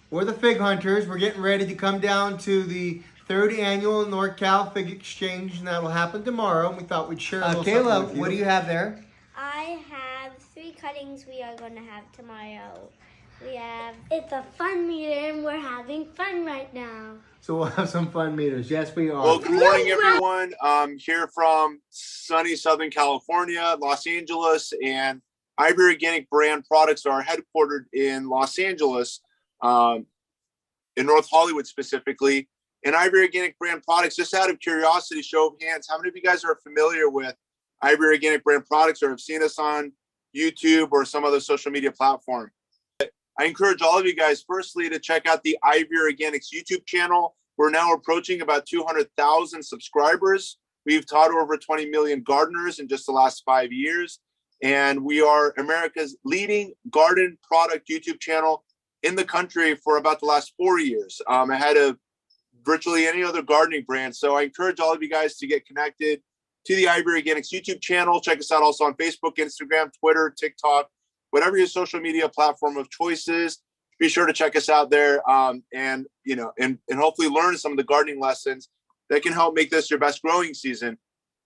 We're the Fig Hunters. We're getting ready to come down to the third annual NorCal Fig Exchange, and that'll happen tomorrow. We thought we'd share a little something with you. What do you have there? I have 3 cuttings we are going to have tomorrow. It's a fun meter and we're having fun right now. So we'll have some fun meters. Yes, we are. Well, good morning, everyone. Here from sunny Southern California, Los Angeles, and Ivory Organic brand products are headquartered in Los Angeles, in North Hollywood specifically. And Ivory Organic brand products, just out of curiosity, show of hands, how many of you guys are familiar with Ivory Organic brand products or have seen us on YouTube or some other social media platform? I encourage all of you guys, firstly, to check out the Ivory Organics YouTube channel. We're now approaching about 200,000 subscribers. We've taught over 20 million gardeners in just the last 5 years. And we are America's leading garden product YouTube channel in the country for about the last 4 years, ahead of virtually any other gardening brand. So I encourage all of you guys to get connected to the Ivory Organics YouTube channel. Check us out also on Facebook, Instagram, Twitter, TikTok, whatever your social media platform of choice is. Be sure to check us out there, and hopefully learn some of the gardening lessons that can help make this your best growing season.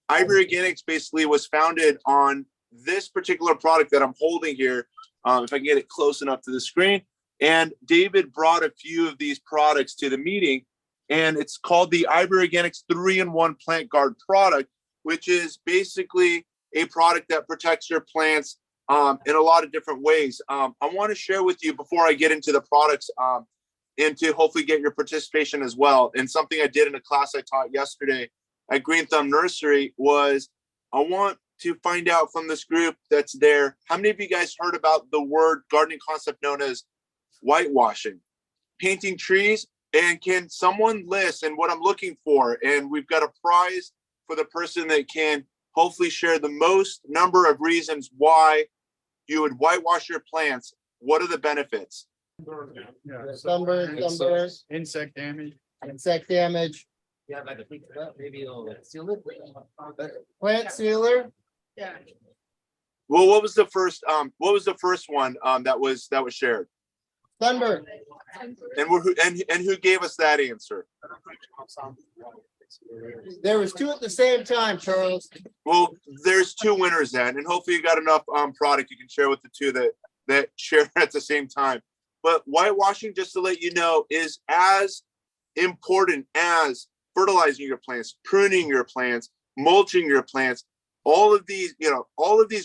Ivory Organics basically was founded on this particular product that I'm holding here. If I can get it close enough to the screen. And David brought a few of these products to the meeting, and it's called the Ivory Organics 3-in-1 Plant Guard product, which is basically a product that protects your plants in a lot of different ways. I want to share with you before I get into the products, and to hopefully get your participation as well. And something I did in a class I taught yesterday at Green Thumb Nursery was I want to find out from this group that's there, how many of you guys heard about the word gardening concept known as whitewashing, painting trees? And can someone list, and what I'm looking for, and we've got a prize for the person that can hopefully share the most number of reasons why you would whitewash your plants. What are the benefits? Sunburn, Insect damage. insect damage, Yeah, like maybe it'll seal it. plant sealer. Yeah. Well, what was the first one that was shared? Sunburn. And who gave us that answer? There was 2 at the same time, Charles. Well, there's 2 winners then, and hopefully you got enough product you can share with the 2 that share at the same time. But whitewashing, just to let you know, is as important as fertilizing your plants, pruning your plants, mulching your plants. All of these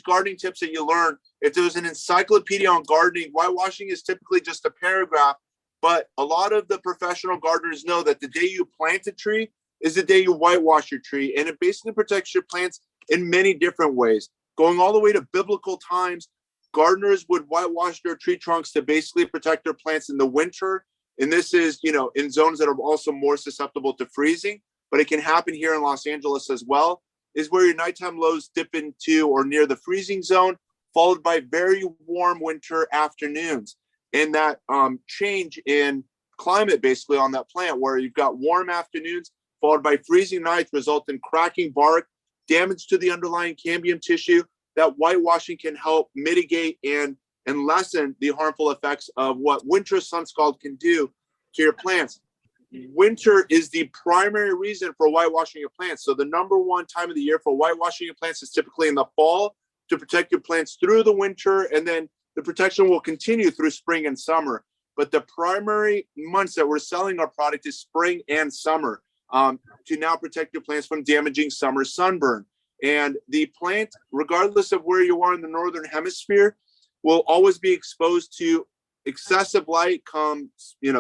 gardening tips that you learn. If there was an encyclopedia on gardening, whitewashing is typically just a paragraph. But a lot of the professional gardeners know that the day you plant a tree is the day you whitewash your tree. And it basically protects your plants in many different ways. Going all the way to biblical times, gardeners would whitewash their tree trunks to basically protect their plants in the winter. And this is, in zones that are also more susceptible to freezing, but it can happen here in Los Angeles as well, is where your nighttime lows dip into or near the freezing zone, followed by very warm winter afternoons. And that change in climate basically on that plant, where you've got warm afternoons followed by freezing nights, result in cracking bark, damage to the underlying cambium tissue. That whitewashing can help mitigate and lessen the harmful effects of what winter sun scald can do to your plants. Winter is the primary reason for whitewashing your plants. So the number one time of the year for whitewashing your plants is typically in the fall to protect your plants through the winter, and then the protection will continue through spring and summer. But the primary months that we're selling our product is spring and summer, to now protect your plants from damaging summer sunburn. And the plant, regardless of where you are in the northern hemisphere, will always be exposed to excessive light come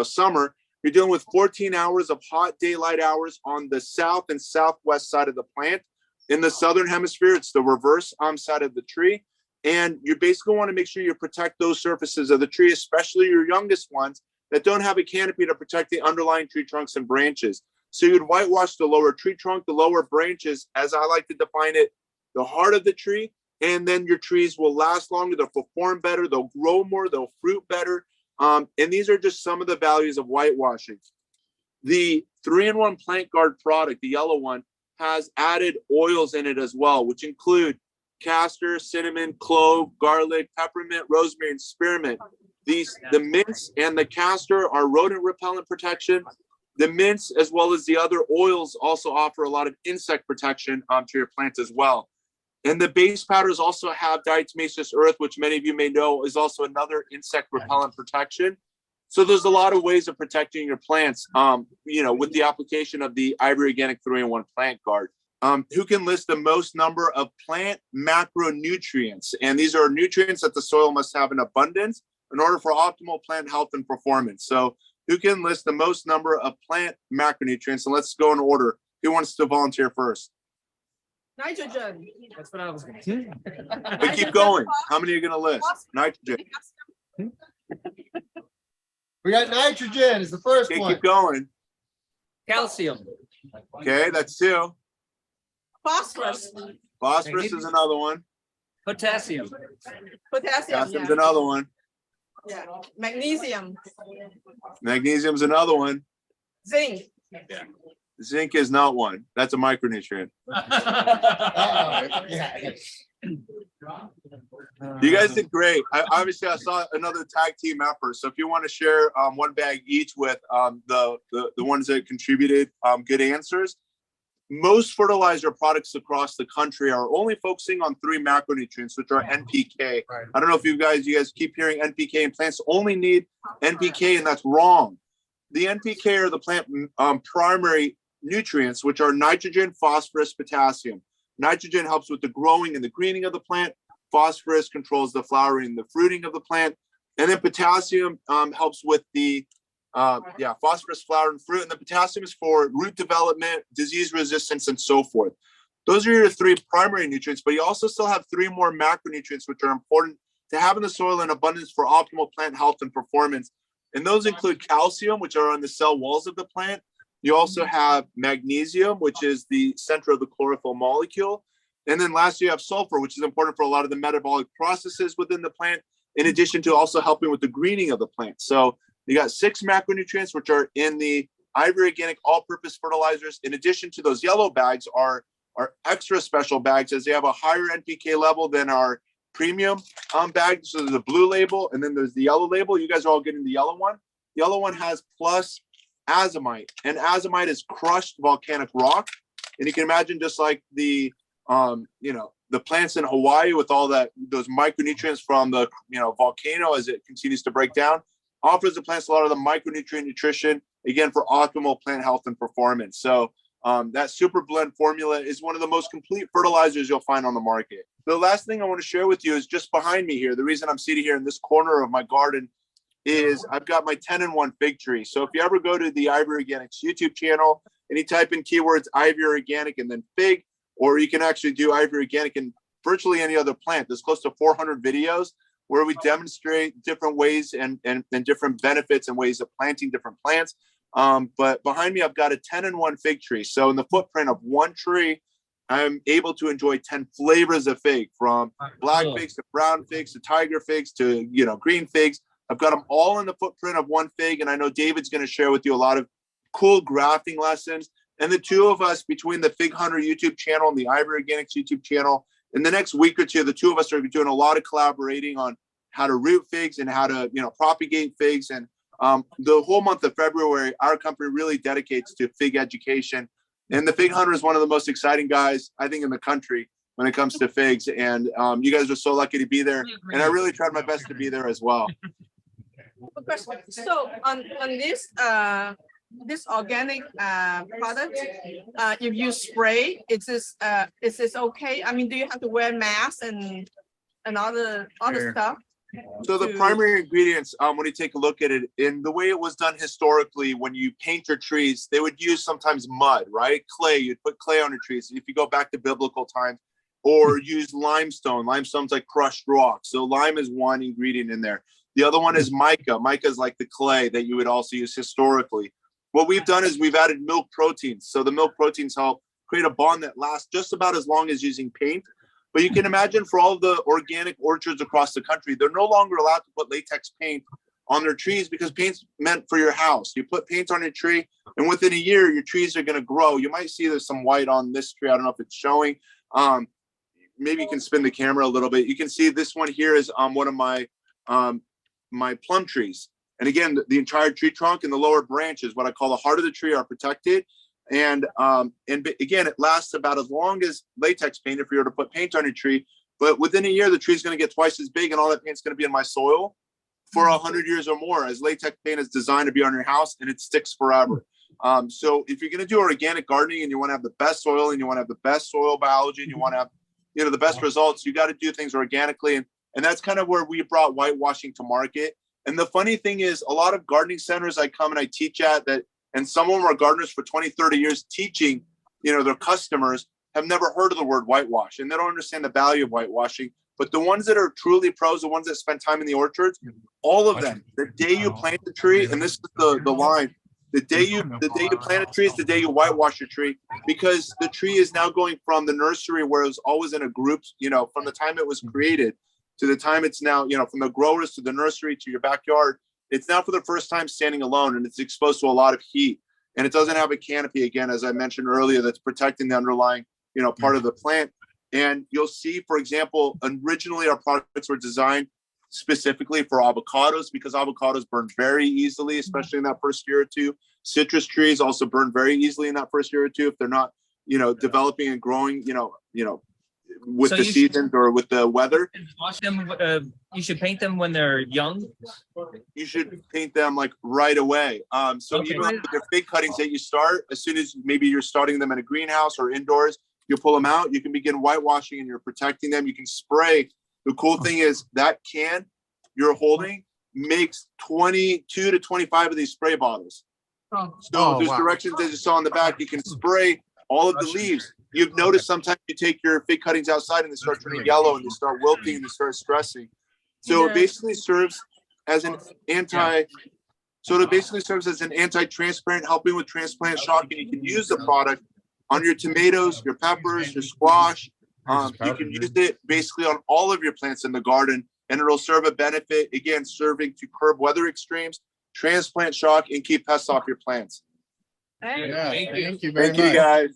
summer. You're dealing with 14 hours of hot daylight hours on the south and southwest side of the plant. In the southern hemisphere, it's the reverse side of the tree. And you basically want to make sure you protect those surfaces of the tree, especially your youngest ones that don't have a canopy to protect the underlying tree trunks and branches. So you'd whitewash the lower tree trunk, the lower branches, as I like to define it, the heart of the tree, and then your trees will last longer, they'll perform better, they'll grow more, they'll fruit better. And these are just some of the values of whitewashing. The 3-in-1 Plant Guard product, the yellow one, has added oils in it as well, which include castor, cinnamon, clove, garlic, peppermint, rosemary, and spearmint. The mints and the castor are rodent repellent protection. The mints, as well as the other oils, also offer a lot of insect protection to your plants as well. And the base powders also have diatomaceous earth, which many of you may know is also another insect repellent protection. So there's a lot of ways of protecting your plants, with the application of the Ivory Organic 3-in-1 Plant Guard. Who can list the most number of plant macronutrients? And these are nutrients that the soil must have in abundance in order for optimal plant health and performance. So who can list the most number of plant macronutrients? And let's go in order. Who wants to volunteer first? Nitrogen. That's what I was going to say. We keep going. How many are you going to list? Nitrogen. We got nitrogen is the first Okay, one. keep going. Calcium. Okay, that's 2. Phosphorus. Phosphorus is another one. Potassium. Potassium. Potassium's Yeah. another one. Yeah. Magnesium. Magnesium's another one. Zinc. Zinc is not one. That's a micronutrient. Yeah. You guys did great. I saw another tag team effort. So if you want to share one bag each with the ones that contributed good answers. Most fertilizer products across the country are only focusing on 3 macronutrients, which are NPK. Right. I don't know if you guys keep hearing NPK, and plants only need NPK, and that's wrong. The NPK are the plant primary nutrients, which are nitrogen, phosphorus, potassium. Nitrogen helps with the growing and the greening of the plant. Phosphorus controls the flowering and the fruiting of the plant. And then potassium helps with the phosphorus, flower, and fruit. And the potassium is for root development, disease resistance, and so forth. Those are your 3 primary nutrients, but you also still have 3 more macronutrients, which are important to have in the soil in abundance for optimal plant health and performance. And those include calcium, which are on the cell walls of the plant. You also have magnesium, which is the center of the chlorophyll molecule. And then lastly, you have sulfur, which is important for a lot of the metabolic processes within the plant, in addition to also helping with the greening of the plant. So you got 6 macronutrients, which are in the Ivory Organic all-purpose fertilizers. In addition to those yellow bags are extra special bags, as they have a higher NPK level than our premium bags. So there's a blue label, and then there's the yellow label. You guys are all getting the yellow one. The yellow one has plus azomite, and azomite is crushed volcanic rock. And you can imagine, just like the plants in Hawaii with all those micronutrients from the volcano as it continues to break down, offers the plants a lot of the micronutrient nutrition, again, for optimal plant health and performance. So that super blend formula is one of the most complete fertilizers you'll find on the market. The last thing I want to share with you is just behind me here. The reason I'm seated here in this corner of my garden is I've got my 10-in-1 fig tree. So if you ever go to the Ivory Organics YouTube channel and you type in keywords Ivory Organic and then fig, or you can actually do Ivory Organic and virtually any other plant. There's close to 400 videos where we demonstrate different ways and different benefits and ways of planting different plants. But behind me, I've got a 10-in-1 fig tree. So in the footprint of one tree, I'm able to enjoy 10 flavors of fig, from black figs to brown figs to tiger figs to green figs. I've got them all in the footprint of one fig, and I know David's going to share with you a lot of cool grafting lessons. And the two of us, between the Fig Hunter YouTube channel and the Ivory Organics YouTube channel, in the next week or two, the two of us are doing a lot of collaborating on how to root figs and how to propagate figs. And the whole month of February, our company really dedicates to fig education. And the Fig Hunter is one of the most exciting guys, I think, in the country when it comes to figs. And you guys are so lucky to be there. And I really tried my best to be there as well. So on this organic product, if you spray, is this okay? I mean, do you have to wear masks and other stuff? So the primary ingredients, when you take a look at it, in the way it was done historically, when you paint your trees, they would use sometimes mud, right? Clay, you'd put clay on your trees. If you go back to biblical times, or use limestone. Limestone's like crushed rock. So lime is one ingredient in there. The other one is mica. Mica is like the clay that you would also use historically. What we've done is we've added milk proteins. So the milk proteins help create a bond that lasts just about as long as using paint. But you can imagine, for all the organic orchards across the country, they're no longer allowed to put latex paint on their trees because paint's meant for your house. You put paint on your tree, and within a year, your trees are going to grow. You might see there's some white on this tree. I don't know if it's showing. Maybe you can spin the camera a little bit. You can see this one here is one of my my plum trees. And again, the entire tree trunk and the lower branches, what I call the heart of the tree, are protected. And again, it lasts about as long as latex paint if you were to put paint on your tree. But within a year, the tree's going to get twice as big, and all that paint's going to be in my soil for 100 years or more, as latex paint is designed to be on your house, and it sticks forever. So if you're going to do organic gardening and you want to have the best soil and you want to have the best soil biology and you want to have, you know, the best results, you got to do things organically. And that's kind of where we brought whitewashing to market. And the funny thing is, a lot of gardening centers I come and I teach at that, and some of them are gardeners for 20, 30 years teaching, you know, their customers, have never heard of the word whitewash, and they don't understand the value of whitewashing. But the ones that are truly pros, the ones that spend time in the orchards, all of them, the day you plant the tree, and this is the line, the day you plant a tree is the day you whitewash your tree, because the tree is now going from the nursery where it was always in a group, you know, from the time it was created to the time it's now, you know, from the growers to the nursery to your backyard, it's now for the first time standing alone, and it's exposed to a lot of heat, and it doesn't have a canopy, again, as I mentioned earlier, that's protecting the underlying, you know, part of the plant. And you'll see, for example, originally our products were designed specifically for avocados, because avocados burn very easily, especially in that first year or two. Citrus trees also burn very easily in that first year or two if they're not, you know, developing and growing, you know, with the seasons or with the weather. Wash them. You should paint them when they're young. You should paint them like right away. So Okay. even with their fig cuttings that you start, as soon as maybe you're starting them in a greenhouse or indoors, you pull them out, you can begin whitewashing and you're protecting them. You can spray. The cool thing is that can you're holding makes 22 to 25 of these spray bottles. So there's directions, as you saw on the back, you can spray all of the leaves. You've noticed sometimes you take your fig cuttings outside and they start turning yellow and they start wilting and they start stressing. So it basically serves as an anti-transparent, helping with transplant shock, and you can use the product on your tomatoes, your peppers, your squash. You can use it basically on all of your plants in the garden, and it'll serve a benefit, again, serving to curb weather extremes, transplant shock, and keep pests off your plants. Thank you very Thank much. you, guys.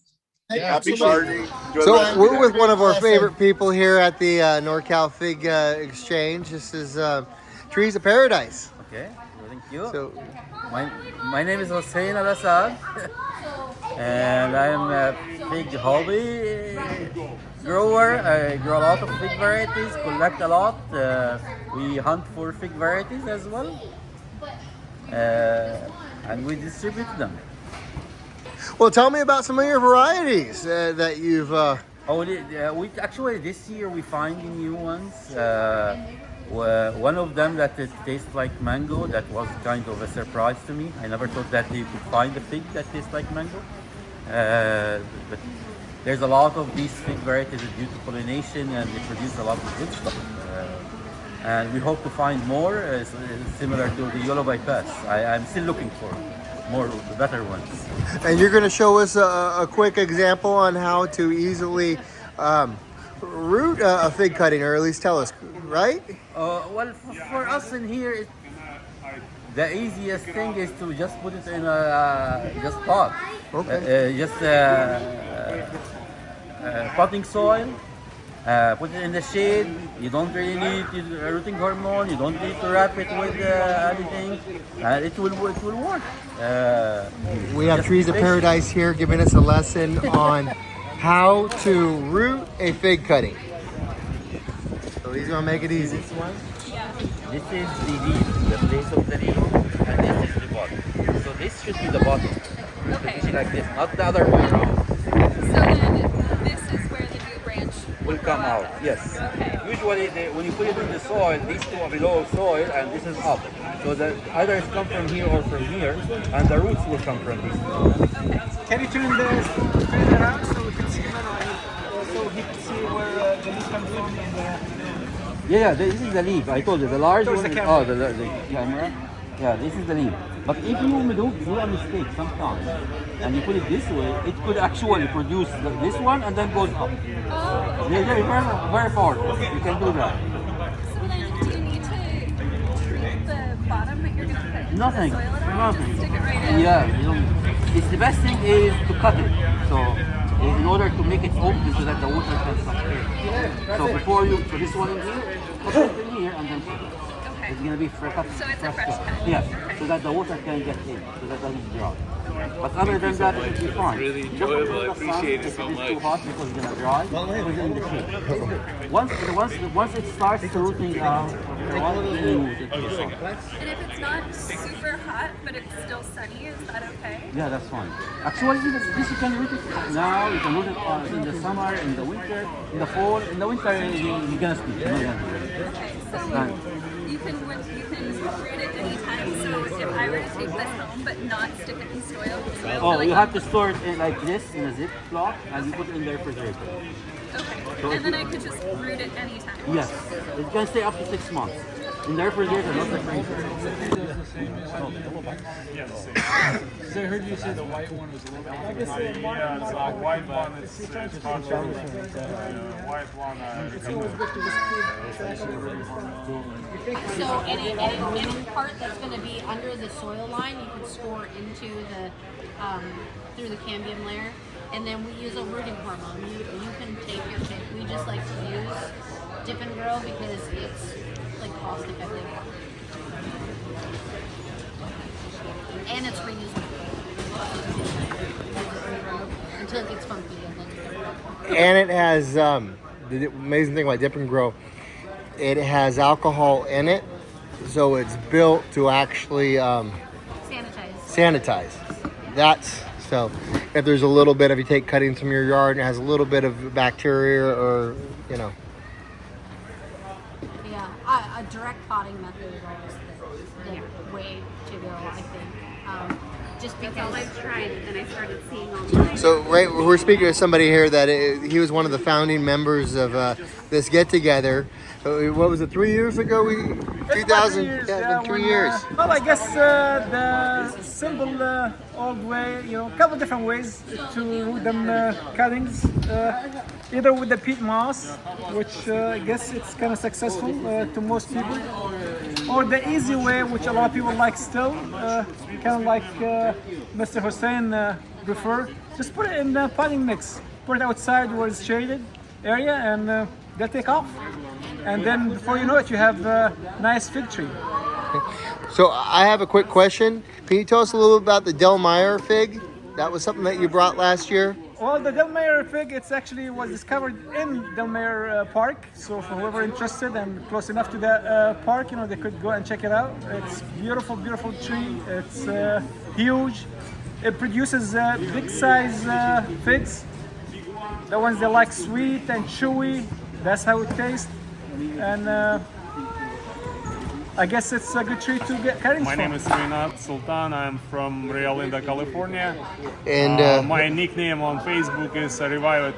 Yeah, Happy absolutely. gardening. Enjoy the rest So of we're your with day. one of our favorite people here at the NorCal Fig Exchange. This is Trees of Paradise. Okay, thank you. So My name is Hossein Al-Assad, and I'm a fig hobby grower. I grow a lot of fig varieties, collect a lot. We hunt for fig varieties as well, and we distribute them. well, tell me about some of your varieties that you've. We actually this year we find new ones. One of them that it tastes like mango. That was kind of a surprise to me. I never thought that you could find a fig that tastes like mango. But there's a lot of these fig varieties due to pollination, and they produce a lot of good stuff. And we hope to find more similar to the yellow by pest. I'm still looking for more better ones. And you're going to show us a quick example on how to easily root a fig cutting, or at least tell us, right? Well, for us in here, the easiest thing is to just put it in a just pot. Okay. Potting soil. Put it in the shade. You don't really need a rooting hormone. You don't need to wrap it with anything, and it will work. We have Trees of Paradise here giving us a lesson on how to root a fig cutting. So he's gonna make it easy. This is the leaf, the base of the leaf, and this is the bottom. So this should be the bottom. Position like this, not the other way around. So then this is where the new branch Will come out. Yes. Okay. Usually, when you put it in the soil, these two are below soil, and this is up. So that either it's come from here or from here, and the roots will come from these two. Can you turn it around so we can see so he can see where the leaf comes from? Yeah, this is the leaf. I told you the large Towards one. the camera. The camera. Yeah, this is the leaf. But if you do a mistake sometimes, and you put it this way, it could actually produce this one and then goes up. Oh, They're very, very powerful. You can do that. so then do you need to treat the bottom that you're going to put Nothing. soil at all? Nothing. Stick it right in? Yeah, you don't. It's the best thing is to cut it. So in order to make it open so that the water can come in. So before you put this one in here, put it in here and then put it. Okay. Okay. It's gonna be fresh cut. So it's a fresh cut. Yes, Okay. so that the water can get in, so that doesn't dry. But other than that, it should be fine. Really Just enjoyable. put I the appreciate sun, it so if it is much. too hot because it's gonna dry, put it in the shade. Once it starts rooting out, after a while, then you move it to the sun. And if it's not super hot, but it's still sunny, is that okay? Yeah, that's fine. Actually, this you can root it now. You can root it in the summer, in the winter, in the fall. In the winter, you're gonna steep. You're not gonna root it. Okay, so Right. you can root it anytime. So if I were to take this home but not stick it in soil, Oh, you have to store it in like this in a zip block, and you put it in the refrigerator. Okay, and then I could just root it anytime. Yes, it can stay up to 6 months. In the refrigerator, not the freezer. So I heard you say the white one was a little bit. I guess Yeah, the white one is hard to root. White one So any part that's going to be under the soil line, you can score into the through the cambium layer, and then we use a rooting hormone. You can take your pick. We just like to use Dip and Grow because it's like cost effective and it's reusable until it gets funky and then. And it has the amazing thing about Dip and Grow. It has alcohol in it, so it's built to actually sanitize. That's so. If there's a little bit, if you take cuttings from your yard and it has a little bit of bacteria, or you know. Yeah, a direct potting method is always the way to go, I think. Just because I've tried, and then I started seeing online. So right, we're speaking to somebody here that he was one of the founding members of this get-together. What was it? 3 years ago? 2000. Yeah, it's been 2 years. Well, I guess the simple old way, a couple different ways to root them cuttings. Either with the peat moss, which I guess it's kind of successful to most people, or the easy way, which a lot of people like still, kind of like Mr. Hussein prefer. Just put it in the potting mix. Put it outside where it's shaded area, and they'll take off. And then before you know it, you have a nice fig tree. So I have a quick question. Can you tell us a little bit about the Del Meyer fig? That was something that you brought last year. Well, the Del Meyer fig, it's actually was discovered in Del Meyer Park. So for whoever interested and close enough to the park, they could go and check it out. It's beautiful, beautiful tree. It's huge. It produces big size figs. The ones that like sweet and chewy. That's how it tastes. And I guess it's a good tree to get cuttings My from. name is Reynat Sultan. I'm from Rio Linda, California. And my nickname on Facebook is Revived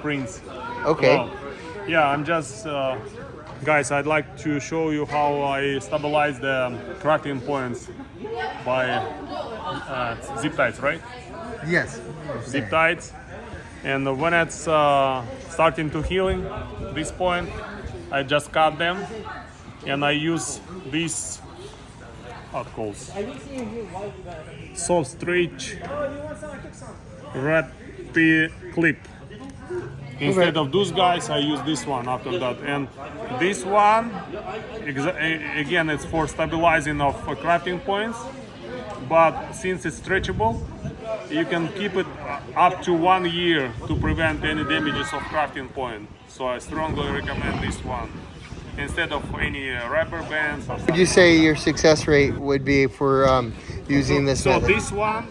Prince. Okay. So, yeah, I'm just guys. I'd like to show you how I stabilize the cracking points by zip ties, right? Yes. Zip ties. And when it's starting to healing, this point, I just cut them, and I use these calls soft stretch red P clip. Instead of those guys, I use this one after that. And this one, again, it's for stabilizing of crafting points, but since it's stretchable, you can keep it up to 1 year to prevent any damages of crafting point. So I strongly recommend this one instead of any rubber bands. Would you say your success rate would be for using this So method? this one,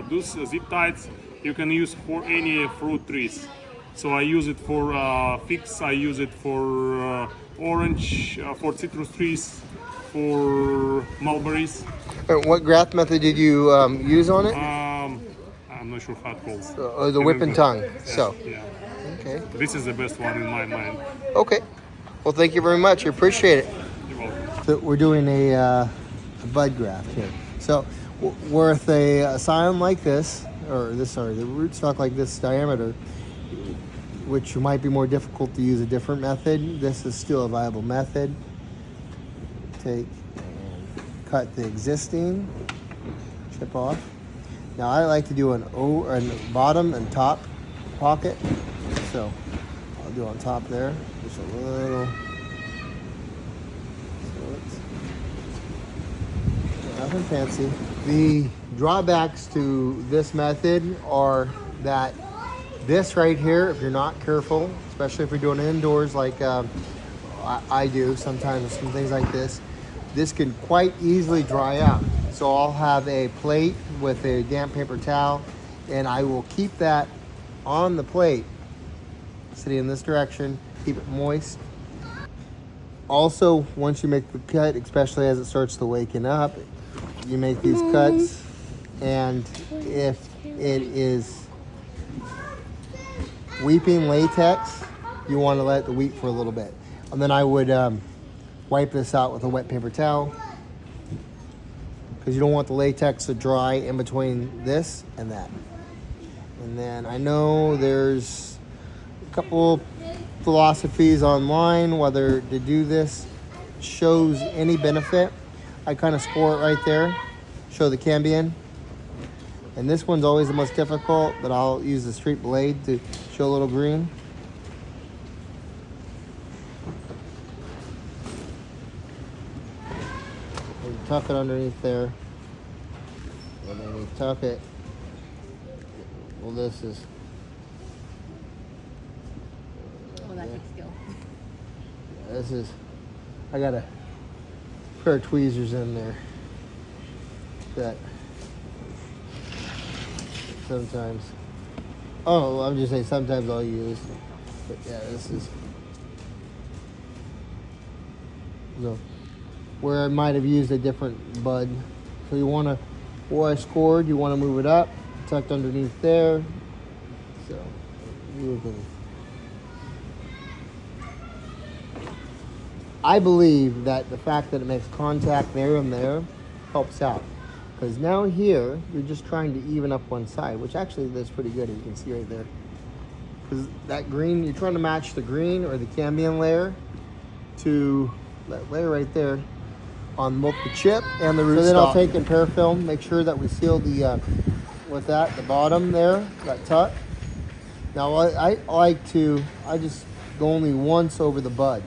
those zip ties, you can use for any fruit trees. So I use it for figs, I use it for orange, for citrus trees, for mulberries. What graft method did you use on it? I'm not sure how it calls. The whip and tongue. So, Yeah. okay. This is the best one in my mind. Okay. Well, thank you very much. I appreciate it. You're welcome. So we're doing a bud graft here. So with a Scion like this, the rootstock like this diameter, which might be more difficult to use a different method, this is still a viable method. Take and cut the existing, chip off. Now I like to do an bottom and top pocket. So I'll do on top there, just a little Nothing fancy. The drawbacks to this method are that this right here, if you're not careful, especially if you're doing it indoors like I do sometimes, some things like this can quite easily dry out. So I'll have a plate with a damp paper towel, and I will keep that on the plate, sitting in this direction, keep it moist. Also, once you make the cut, especially as it starts to waken up, you make these cuts, and if it is weeping latex, you want to let it weep for a little bit. And then I would wipe this out with a wet paper towel, because you don't want the latex to dry in between this and that. And then I know there's a couple philosophies online whether to do this shows any benefit. I kind of score it right there, show the cambium. And this one's always the most difficult, but I'll use the straight blade to show a little green. And tuck it underneath there. And then you tuck it. Well, this is. Oh, that takes skill. This is. I got a pair of tweezers in there that sometimes. Oh, I'm just saying sometimes I'll use. But yeah, this is. So, where I might have used a different bud. So you want to, where I scored, you want to move it up, tucked underneath there. So you can. I believe that the fact that it makes contact there and there helps out. Because now here, you're just trying to even up one side, which actually is pretty good, as you can see right there. Because that green, you're trying to match the green or the cambium layer to that layer right there on both the chip and the root. So then I'll take and parafilm, make sure that we seal the, with that, the bottom there, that tuck. Now I like to, I just go only once over the bud.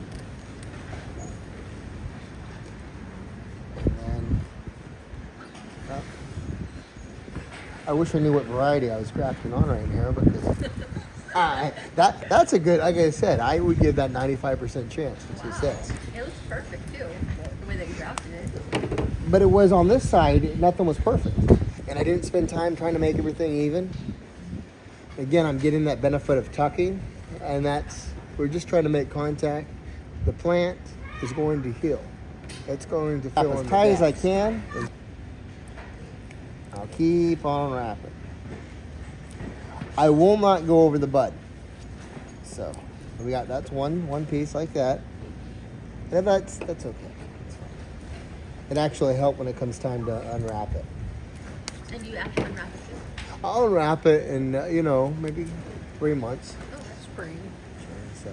I wish I knew what variety I was grafting on right here, but that's a good, like I said, I would give that 95% chance, as he says. It looks perfect too, the way that you grafted it. But it was on this side, nothing was perfect. And I didn't spend time trying to make everything even. Again, I'm getting that benefit of tucking, and we're just trying to make contact. The plant is going to heal. It's going to feel as tight as I can. I'll keep on wrapping. I will not go over the bud. So we got, that's one piece like that. And that's okay. That's fine. It actually helped when it comes time to unwrap it. And you actually unwrap it too? I'll unwrap it in maybe 3 months. Oh, spring. So,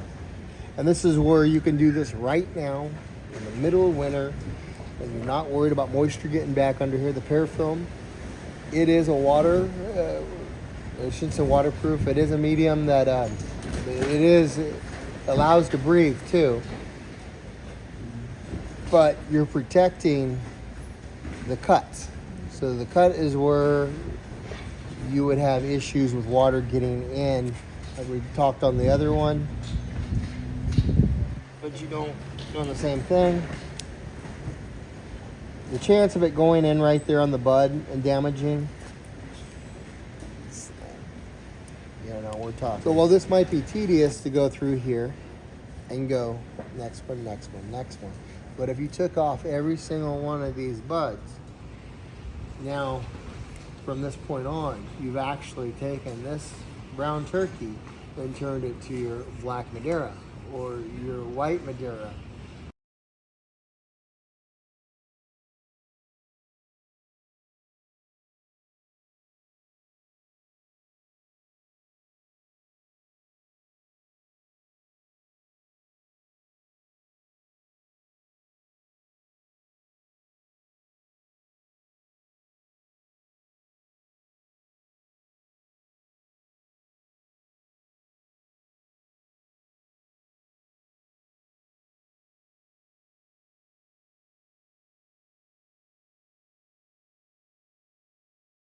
and this is where you can do this right now in the middle of winter, and you're not worried about moisture getting back under here. The parafilm. It is a water, I shouldn't say waterproof, it is a medium that it allows to breathe too. But you're protecting the cuts. So the cut is where you would have issues with water getting in, like we talked on the other one. But you don't doing the same thing. The chance of it going in right there on the bud and damaging, we're talking. So while this might be tedious to go through here and go next one, next one, next one. But if you took off every single one of these buds, now from this point on, you've actually taken this brown turkey and turned it to your black Madeira or your white Madeira.